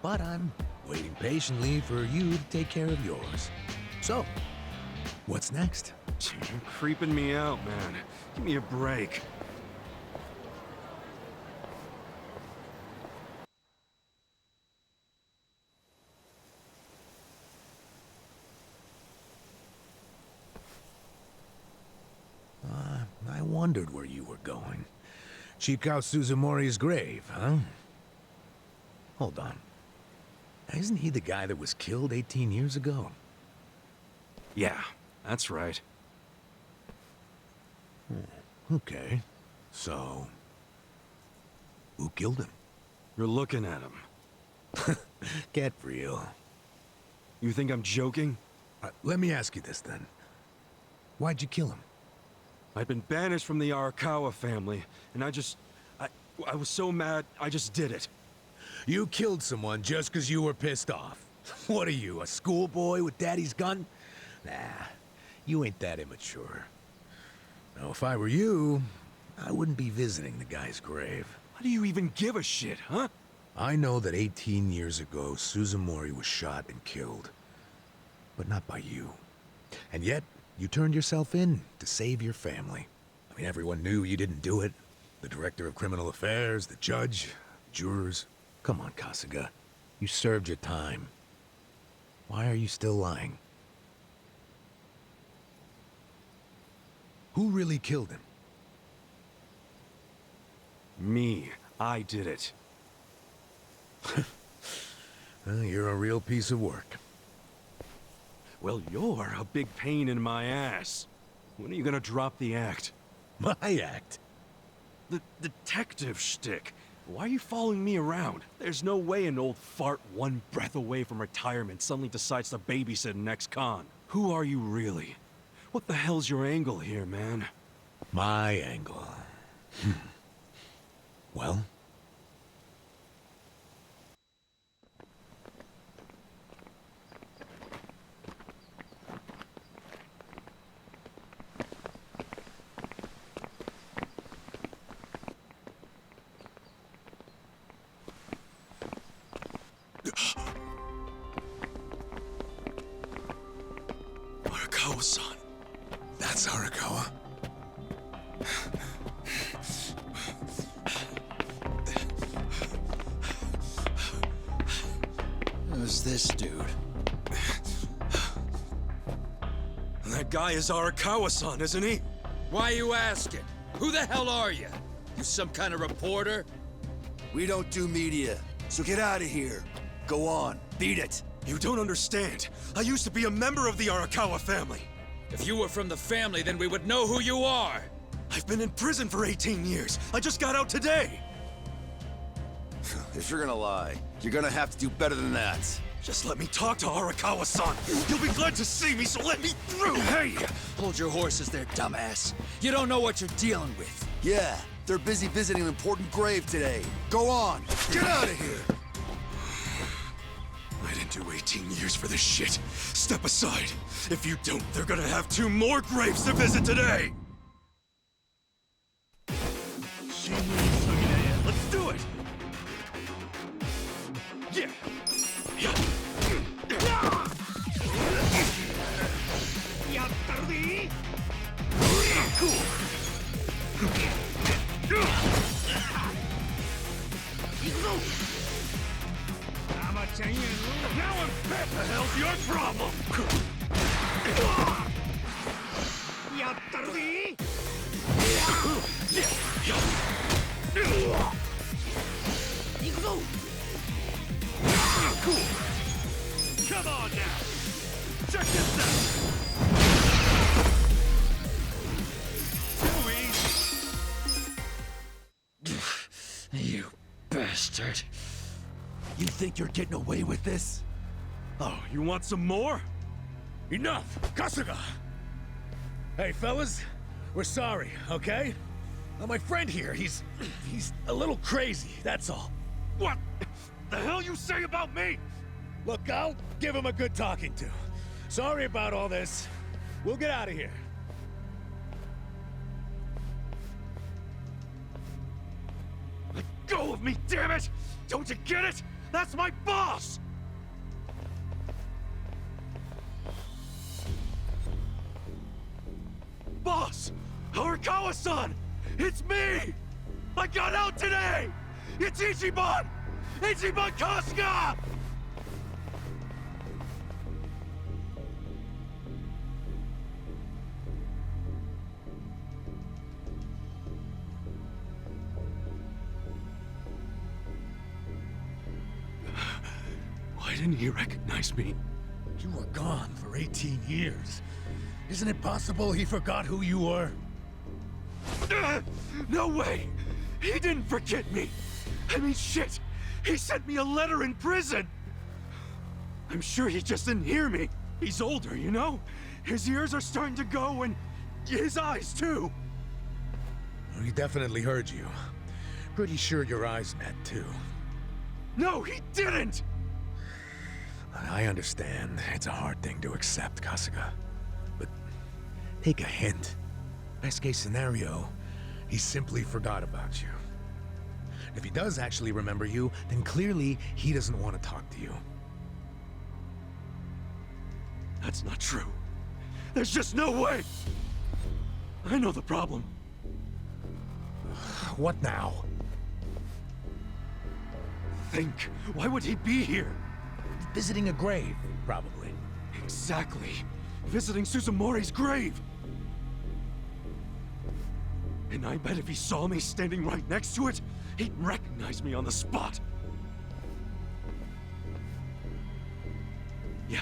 But I'm waiting patiently for you to take care of yours. So, what's next? You're creeping me out, man. Give me a break. I wondered where you were going. Chikao Suzumori's grave, huh? Hold on. Isn't he the guy that was killed 18 years ago? Yeah, that's right. Okay. So, who killed him? You're looking at him. Get real. You think I'm joking? Let me ask you this then. Why'd you kill him? I'd been banished from the Arakawa family, and I was so mad, I just did it. You killed someone just because you were pissed off. What are you, a schoolboy with daddy's gun? Nah, you ain't that immature. Now, if I were you, I wouldn't be visiting the guy's grave. Why do you even give a shit, huh? I know that 18 years ago, Suzumori was shot and killed. But not by you. And yet, you turned yourself in to save your family. I mean, everyone knew you didn't do it. The director of criminal affairs, the judge, jurors. Come on, Kasuga. You served your time. Why are you still lying? Who really killed him? Me. I did it. Well, you're a real piece of work. Well, you're a big pain in my ass. When are you gonna drop the act? My act? The detective shtick. Why are you following me around? There's no way an old fart one breath away from retirement suddenly decides to babysit an ex-con. Who are you really? What the hell's your angle here, man? My angle. Well? Arakawa-san. That's Arakawa. Who's this dude? That guy is Arakawa-san, isn't he? Why you asking? Who the hell are you? You some kind of reporter? We don't do media, so get out of here. Go on, beat it. You don't understand. I used to be a member of the Arakawa family. If you were from the family, then we would know who you are. I've been in prison for 18 years. I just got out today. If you're gonna lie, you're gonna have to do better than that. Just let me talk to Arakawa-san. You'll be glad to see me, so let me through. Hey! Hold your horses there, dumbass. You don't know what you're dealing with. Yeah, they're busy visiting an important grave today. Go on, get out of here! I didn't do 18 years for this shit. Step aside. If you don't, they're gonna have 2 more graves to visit today. Let's do it. Yeah. Cool. the hell's your problem? Come on now! Check this out! You bastard. You think you're getting away with this? Oh, you want some more? Enough! Kasuga! Hey, fellas, we're sorry, okay? My friend here, he's a little crazy, that's all. What the hell you say about me? Look, I'll give him a good talking to. Sorry about all this. We'll get out of here. Let go of me, damn it! Don't you get it? That's my boss! Boss! Horikawa-san! It's me! I got out today! It's Ichiban! Ichiban Kasuga! Why didn't he recognize me? You were gone for 18 years. Isn't it possible he forgot who you were? No way! He didn't forget me! I mean, shit! He sent me a letter in prison! I'm sure he just didn't hear me. He's older, you know? His ears are starting to go, and his eyes, too. He definitely heard you. Pretty sure your eyes met, too. No, he didn't! I understand. It's a hard thing to accept, Kasuga. But take a hint. Best case scenario, he simply forgot about you. If he does actually remember you, then clearly he doesn't want to talk to you. That's not true. There's just no way! I know the problem. What now? Think. Why would he be here? Visiting a grave, probably. Exactly. Visiting Suzumori's grave. And I bet if he saw me standing right next to it, he'd recognize me on the spot. Yeah,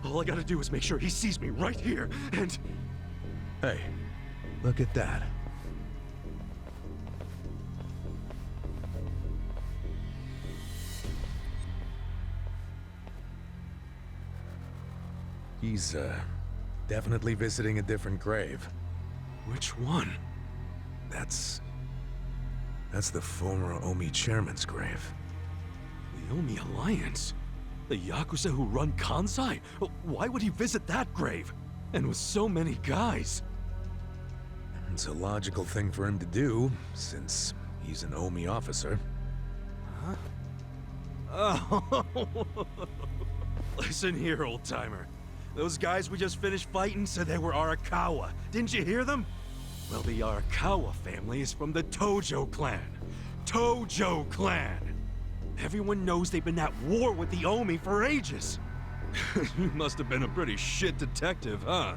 all I gotta do is make sure he sees me right here, and... Hey, look at that. He's, definitely visiting a different grave. Which one? That's the former Omi chairman's grave. The Omi Alliance? The Yakuza who run Kansai? Why would he visit that grave? And with so many guys? It's a logical thing for him to do, since he's an Omi officer. Huh? Oh. Listen here, old-timer. Those guys we just finished fighting said they were Arakawa. Didn't you hear them? Well, the Arakawa family is from the Tojo clan. Tojo clan! Everyone knows they've been at war with the Omi for ages. You must have been a pretty shit detective, huh?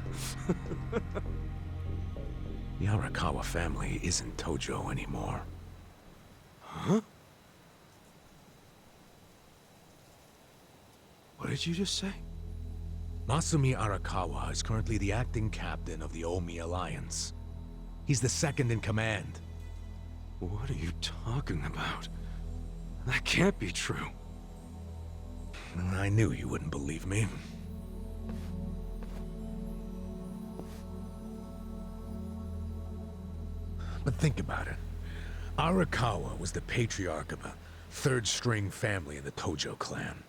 The Arakawa family isn't Tojo anymore. Huh? What did you just say? Masumi Arakawa is currently the acting captain of the Omi Alliance. He's the second in command. What are you talking about? That can't be true. I knew you wouldn't believe me. But think about it. Arakawa was the patriarch of a third-string family in the Tojo clan.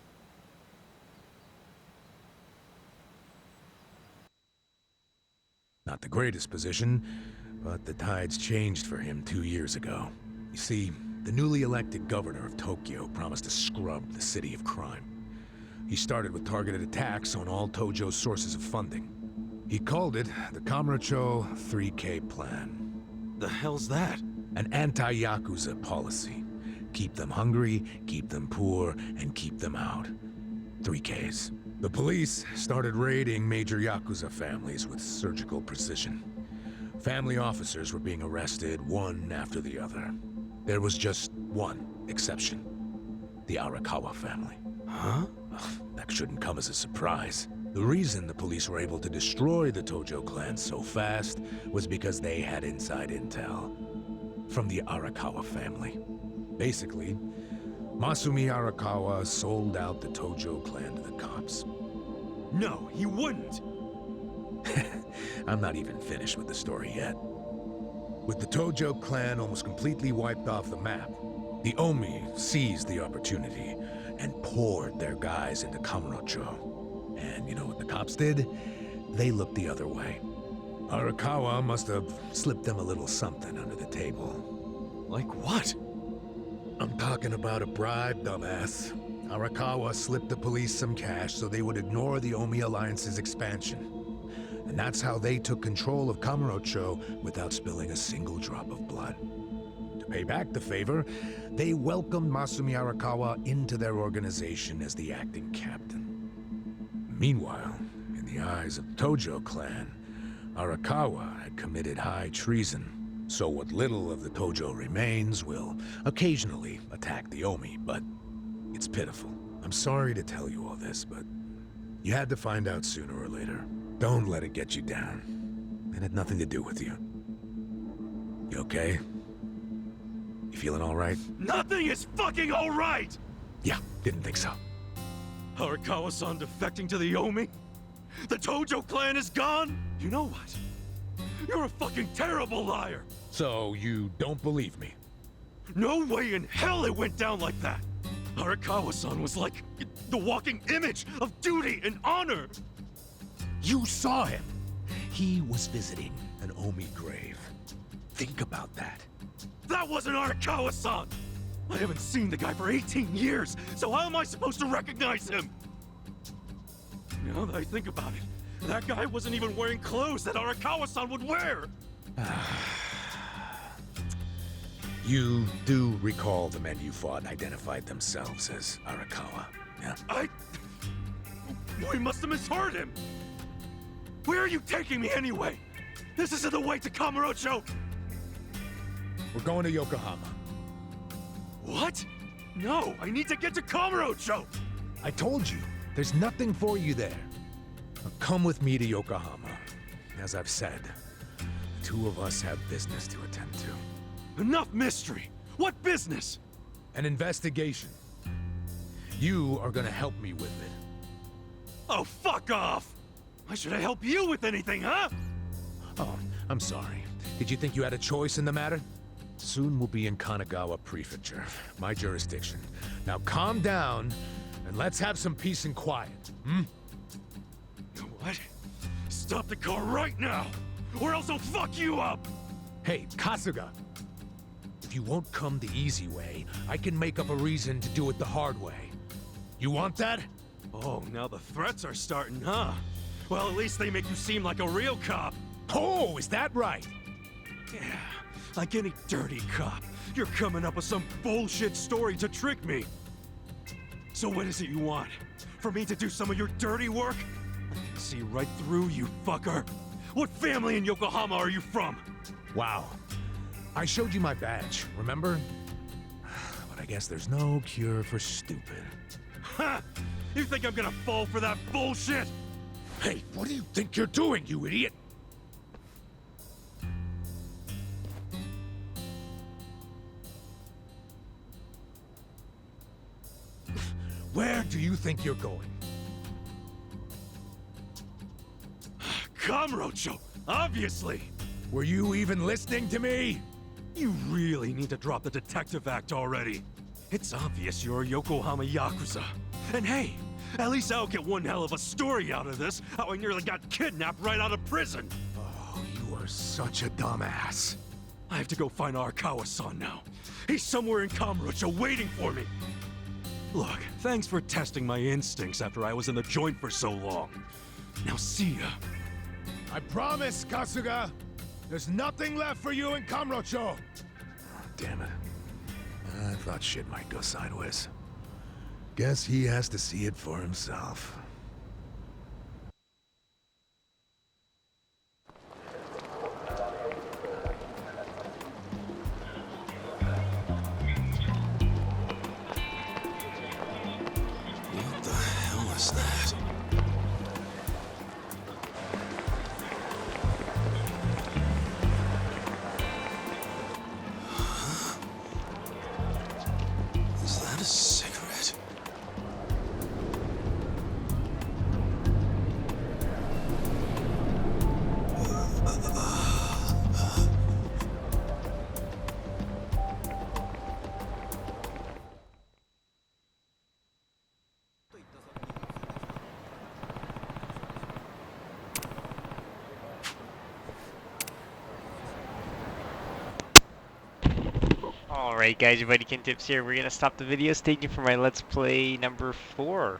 Not the greatest position, but the tides changed for him 2 years ago. You see, the newly elected governor of Tokyo promised to scrub the city of crime. He started with targeted attacks on all Tojo's sources of funding. He called it the Kamurocho 3K Plan. The hell's that? An anti-Yakuza policy. Keep them hungry, keep them poor, and keep them out. 3Ks. The police started raiding major Yakuza families with surgical precision. Family officers were being arrested one after the other. There was just one exception. The Arakawa family. Huh? That shouldn't come as a surprise. The reason the police were able to destroy the Tojo clan so fast was because they had inside intel from the Arakawa family. Basically, Masumi Arakawa sold out the Tojo clan to the cops. No, he wouldn't! I'm not even finished with the story yet. With the Tojo clan almost completely wiped off the map, the Omi seized the opportunity and poured their guys into Kamurocho. And you know what the cops did? They looked the other way. Arakawa must have slipped them a little something under the table. Like what? I'm talking about a bribe, dumbass. Arakawa slipped the police some cash so they would ignore the Omi Alliance's expansion. And that's how they took control of Kamurocho without spilling a single drop of blood. To pay back the favor, they welcomed Masumi Arakawa into their organization as the acting captain. Meanwhile, in the eyes of the Tojo clan, Arakawa had committed high treason. So what little of the Tojo remains will occasionally attack the Omi, but it's pitiful. I'm sorry to tell you all this, but you had to find out sooner or later. Don't let it get you down. It had nothing to do with you. You okay? You feeling all right? Nothing is fucking all right! Yeah, didn't think so. Arakawa-san defecting to the Omi? The Tojo clan is gone? You know what? You're a fucking terrible liar! So you don't believe me? No way in hell it went down like that! Arakawa-san was like the walking image of duty and honor! You saw him! He was visiting an Omi grave. Think about that. That wasn't Arakawa-san! I haven't seen the guy for 18 years, so how am I supposed to recognize him? Now that I think about it, that guy wasn't even wearing clothes that Arakawa-san would wear! You do recall the men you fought identified themselves as Arakawa, yeah? We must have misheard him! Where are you taking me anyway? This isn't the way to Kamurocho! We're going to Yokohama. What? No, I need to get to Kamurocho! I told you, there's nothing for you there. Now come with me to Yokohama. As I've said, the two of us have business to attend to. Enough mystery! What business? An investigation. You are gonna help me with it. Oh, fuck off! Why should I help you with anything, huh? Oh, I'm sorry. Did you think you had a choice in the matter? Soon we'll be in Kanagawa Prefecture, my jurisdiction. Now calm down, and let's have some peace and quiet, hmm? What? Stop the car right now, or else I'll fuck you up! Hey, Kasuga! If you won't come the easy way, I can make up a reason to do it the hard way. You want that? Oh, now the threats are starting, huh? Well, at least they make you seem like a real cop. Oh, is that right? Yeah, like any dirty cop. You're coming up with some bullshit story to trick me. So what is it you want? For me to do some of your dirty work? I can see right through you, fucker. What family in Yokohama are you from? Wow. I showed you my badge, remember? But I guess there's no cure for stupid. Ha! You think I'm gonna fall for that bullshit? Hey, what do you think you're doing, you idiot? Where do you think you're going? Kamurocho, obviously! Were you even listening to me? You really need to drop the detective act already. It's obvious you're a Yokohama Yakuza. And hey, at least I'll get one hell of a story out of this, how I nearly got kidnapped right out of prison. Oh, you are such a dumbass. I have to go find Arakawa-san now. He's somewhere in Kamurocho waiting for me. Look, thanks for testing my instincts after I was in the joint for so long. Now see ya. I promise, Kasuga! There's nothing left for you in Kamurocho! Oh, damn it. I thought shit might go sideways. Guess he has to see it for himself. What the hell is that? Is that a cigarette? Alright guys, your buddy Kintips here. We're gonna stop the video. Stay tuned for my Let's Play number 4